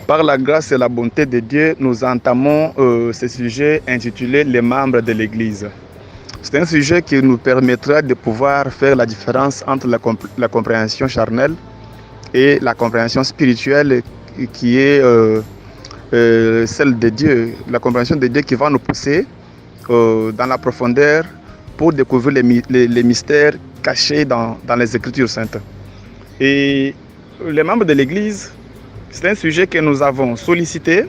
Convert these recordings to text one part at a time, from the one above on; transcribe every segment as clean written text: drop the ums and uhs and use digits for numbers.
Par la grâce et la bonté de Dieu, nous entamons ce sujet intitulé « Les membres de l'Église ». C'est un sujet qui nous permettra de pouvoir faire la différence entre la compréhension charnelle et la compréhension spirituelle qui est celle de Dieu, la compréhension de Dieu qui va nous pousser dans la profondeur pour découvrir les mystères cachés dans les Écritures saintes. Et les membres de l'Église, c'est un sujet que nous avons sollicité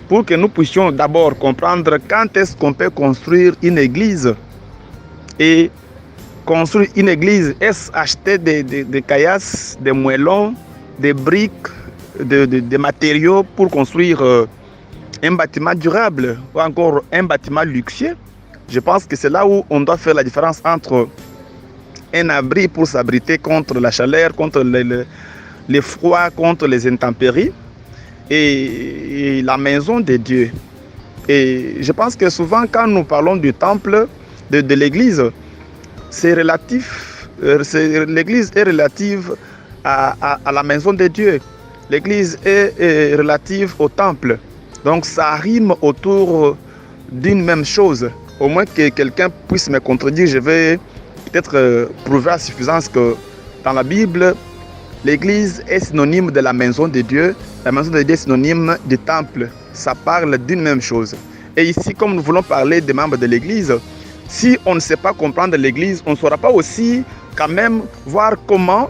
pour que nous puissions d'abord comprendre quand est-ce qu'on peut construire une église. Et construire une église, est-ce acheter des caillasses, des moellons, des briques, des matériaux pour construire un bâtiment durable ou encore un bâtiment luxueux? Je pense que c'est là où on doit faire la différence entre un abri pour s'abriter contre la chaleur, contre les froids, contre les intempéries et la maison de Dieu. Et je pense que souvent quand nous parlons du temple, de l'église, c'est relatif, l'église est relative à la maison de Dieu. L'église est relative au temple. Donc ça rime autour d'une même chose. Au moins que quelqu'un puisse me contredire, je vais peut-être prouver à suffisance que dans la Bible, l'église est synonyme de la maison de Dieu. La maison de Dieu est synonyme du temple. Ça parle d'une même chose. Et ici, comme nous voulons parler des membres de l'église, si on ne sait pas comprendre l'église, on ne saura pas aussi quand même voir comment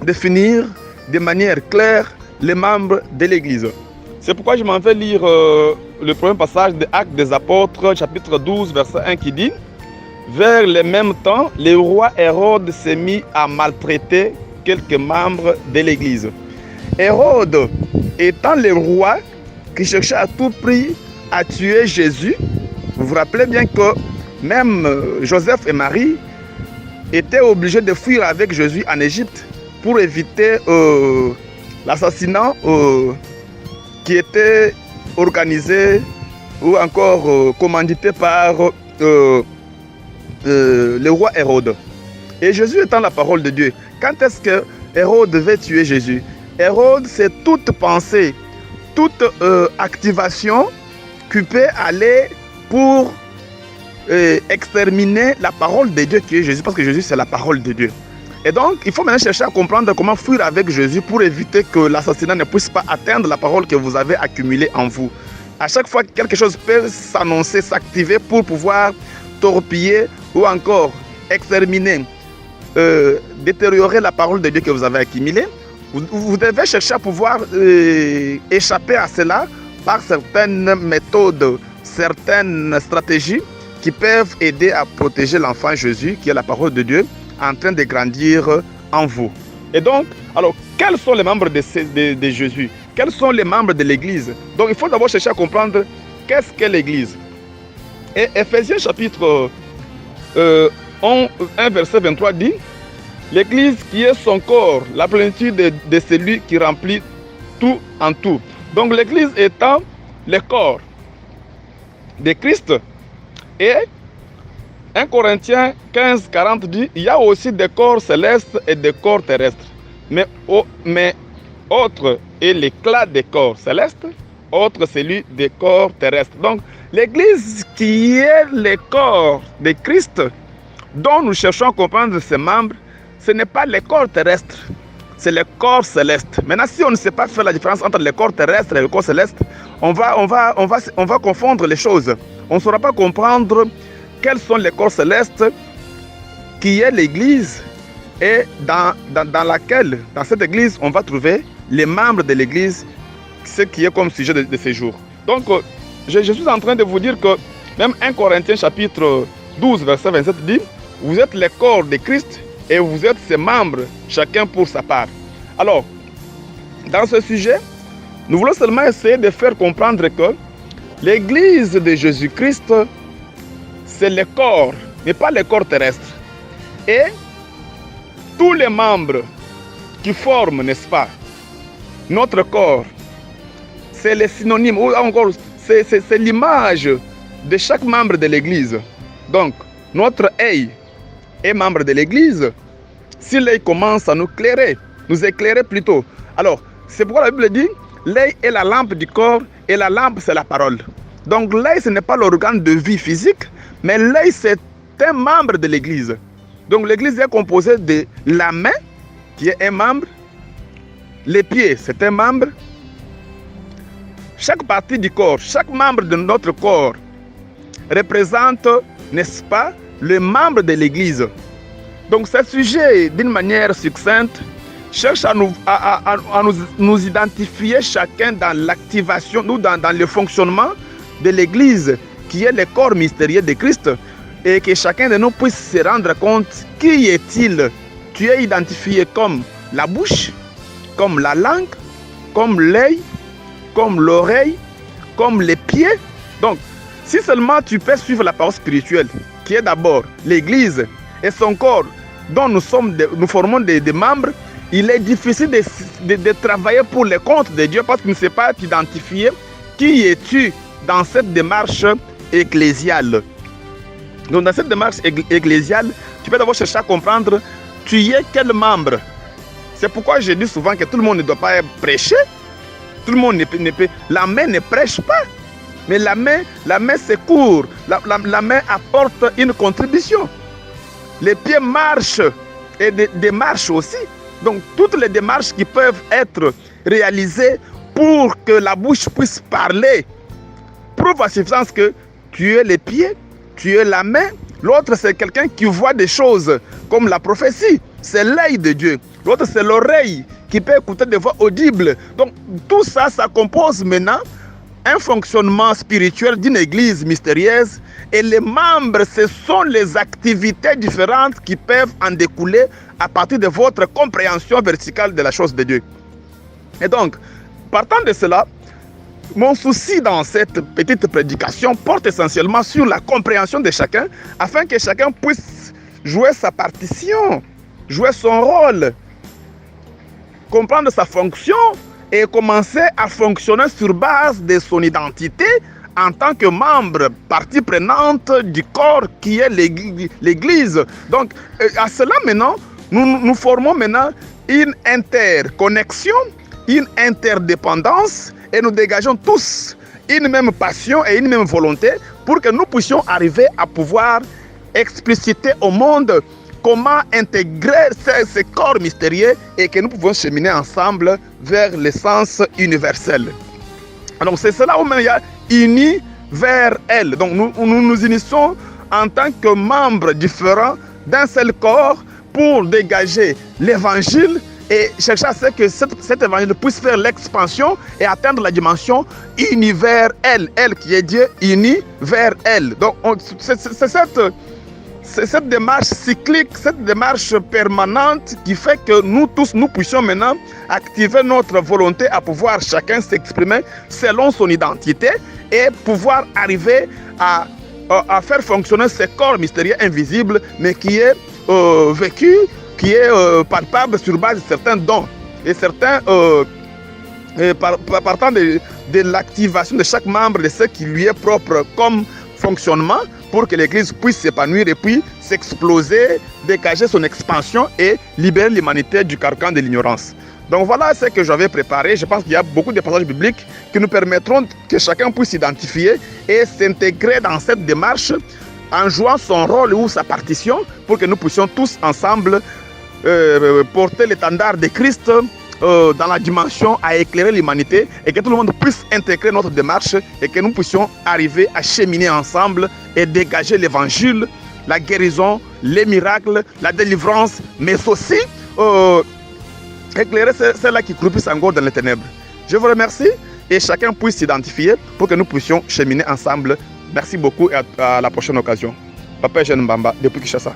définir de manière claire les membres de l'église. C'est pourquoi je m'en vais lire le premier passage de Actes des Apôtres, chapitre 12, verset 1 qui dit: vers le même temps, le roi Hérode s'est mis à maltraiter quelques membres de l'église. Hérode étant le roi qui cherchait à tout prix à tuer Jésus, vous vous rappelez bien que même Joseph et Marie étaient obligés de fuir avec Jésus en Égypte pour éviter l'assassinat qui était organisé ou encore commandité par le roi Hérode. Et Jésus étant la parole de Dieu, quand est-ce que Hérode devait tuer Jésus? Hérode, c'est toute pensée, toute activation qui peut aller pour exterminer la parole de Dieu qui est Jésus, parce que Jésus c'est la parole de Dieu. Et donc il faut maintenant chercher à comprendre comment fuir avec Jésus pour éviter que l'assassinat ne puisse pas atteindre la parole que vous avez accumulée en vous. À chaque fois que quelque chose peut s'annoncer, s'activer pour pouvoir torpiller ou encore exterminer, détériorer la parole de Dieu que vous avez accumulée, vous devez chercher à pouvoir échapper à cela par certaines méthodes, certaines stratégies qui peuvent aider à protéger l'enfant Jésus, qui est la parole de Dieu, en train de grandir en vous. Et donc, alors, quels sont les membres de Jésus? Quels sont les membres de l'Église? Donc, il faut d'abord chercher à comprendre qu'est-ce qu'est l'Église. Et Ephésiens chapitre 1, verset 23 dit: l'Église qui est son corps, la plénitude de celui qui remplit tout en tout. Donc, l'Église étant le corps de Christ. Et 1 Corinthiens 15, 40 dit: il y a aussi des corps célestes et des corps terrestres. Mais autre est l'éclat des corps célestes, autre celui des corps terrestres. Donc, l'Église qui est le corps de Christ, dont nous cherchons à comprendre ses membres, ce n'est pas le corps terrestre, c'est le corps céleste. Maintenant, si on ne sait pas faire la différence entre le corps terrestre et le corps céleste, on va confondre les choses. On ne saura pas comprendre quels sont les corps célestes qui est l'Église et dans laquelle, dans cette Église, on va trouver les membres de l'Église, ce qui est comme sujet de ces jours. Donc, je suis en train de vous dire que même 1 Corinthiens chapitre 12, verset 27 dit: vous êtes le corps de Christ et vous êtes ses membres, chacun pour sa part. Alors, dans ce sujet, nous voulons seulement essayer de faire comprendre que l'Église de Jésus-Christ, c'est le corps, mais pas le corps terrestre. Et tous les membres qui forment, n'est-ce pas, notre corps, c'est le synonyme, ou encore c'est l'image de chaque membre de l'Église. Donc, notre œil est membre de l'Église. Si l'œil commence à nous éclairer plutôt. Alors, c'est pourquoi la Bible dit: L'œil est la lampe du corps et la lampe, c'est la parole. Donc l'œil, ce n'est pas l'organe de vie physique, mais l'œil, c'est un membre de l'Église. Donc l'Église est composée de la main, qui est un membre, les pieds, c'est un membre. Chaque partie du corps, chaque membre de notre corps représente, n'est-ce pas, le membre de l'Église. Donc ce sujet, d'une manière succincte, cherche à nous identifier chacun dans l'activation, nous dans le fonctionnement de l'Église, qui est le corps mystérieux de Christ, et que chacun de nous puisse se rendre compte qui est-il. Tu es identifié comme la bouche, comme la langue, comme l'œil, comme l'oreille, comme les pieds. Donc, si seulement tu peux suivre la parole spirituelle, qui est d'abord l'Église et son corps, dont nous formons des membres, il est difficile de travailler pour les comptes de Dieu parce qu'il ne sait pas t'identifier qui es-tu dans cette démarche ecclésiale. Donc dans cette démarche ecclésiale, tu peux d'abord chercher à comprendre tu es quel membre. C'est pourquoi je dis souvent que tout le monde ne doit pas prêcher. Tout le monde ne peut. La main ne prêche pas. Mais la main secourt. La main apporte une contribution. Les pieds marchent et démarchent aussi. Donc toutes les démarches qui peuvent être réalisées pour que la bouche puisse parler prouvent à suffisance que tu es les pieds, tu es la main. L'autre, c'est quelqu'un qui voit des choses comme la prophétie. C'est l'œil de Dieu. L'autre, c'est l'oreille qui peut écouter des voix audibles. Donc tout ça, ça compose maintenant un fonctionnement spirituel d'une église mystérieuse. Et les membres, ce sont les activités différentes qui peuvent en découler à partir de votre compréhension verticale de la chose de Dieu. Et donc, partant de cela, mon souci dans cette petite prédication porte essentiellement sur la compréhension de chacun, afin que chacun puisse jouer sa partition, jouer son rôle, comprendre sa fonction et commencer à fonctionner sur base de son identité en tant que membre, partie prenante du corps qui est l'Église. Donc, à cela maintenant, nous formons maintenant une interconnexion, une interdépendance, et nous dégageons tous une même passion et une même volonté pour que nous puissions arriver à pouvoir expliciter au monde comment intégrer ces corps mystérieux et que nous pouvons cheminer ensemble vers l'essence universelle. Donc c'est cela où il y a unis vers elle. Donc nous unissons en tant que membres différents d'un seul corps pour dégager l'évangile et chercher à ce que cet évangile puisse faire l'expansion et atteindre la dimension unie vers elle. Elle qui est Dieu, unie vers elle. Donc c'est cette démarche cyclique, cette démarche permanente qui fait que nous tous, nous puissions maintenant activer notre volonté à pouvoir chacun s'exprimer selon son identité et pouvoir arriver à faire fonctionner ce corps mystérieux invisible, mais qui est vécu, qui est palpable sur base de certains dons. Et certains, partant de l'activation de chaque membre de ce qui lui est propre comme fonctionnement, pour que l'Église puisse s'épanouir et puis s'exploser, dégager son expansion et libérer l'humanité du carcan de l'ignorance. Donc voilà ce que j'avais préparé. Je pense qu'il y a beaucoup de passages bibliques qui nous permettront que chacun puisse s'identifier et s'intégrer dans cette démarche en jouant son rôle ou sa partition pour que nous puissions tous ensemble porter l'étendard de Christ dans la dimension à éclairer l'humanité et que tout le monde puisse intégrer notre démarche et que nous puissions arriver à cheminer ensemble et dégager l'évangile, la guérison, les miracles, la délivrance, mais aussi éclairer ceux-là qui croupissent encore dans les ténèbres. Je vous remercie et chacun puisse s'identifier pour que nous puissions cheminer ensemble. Merci beaucoup et à la prochaine occasion. Papa Eugène Mbamba depuis Kinshasa.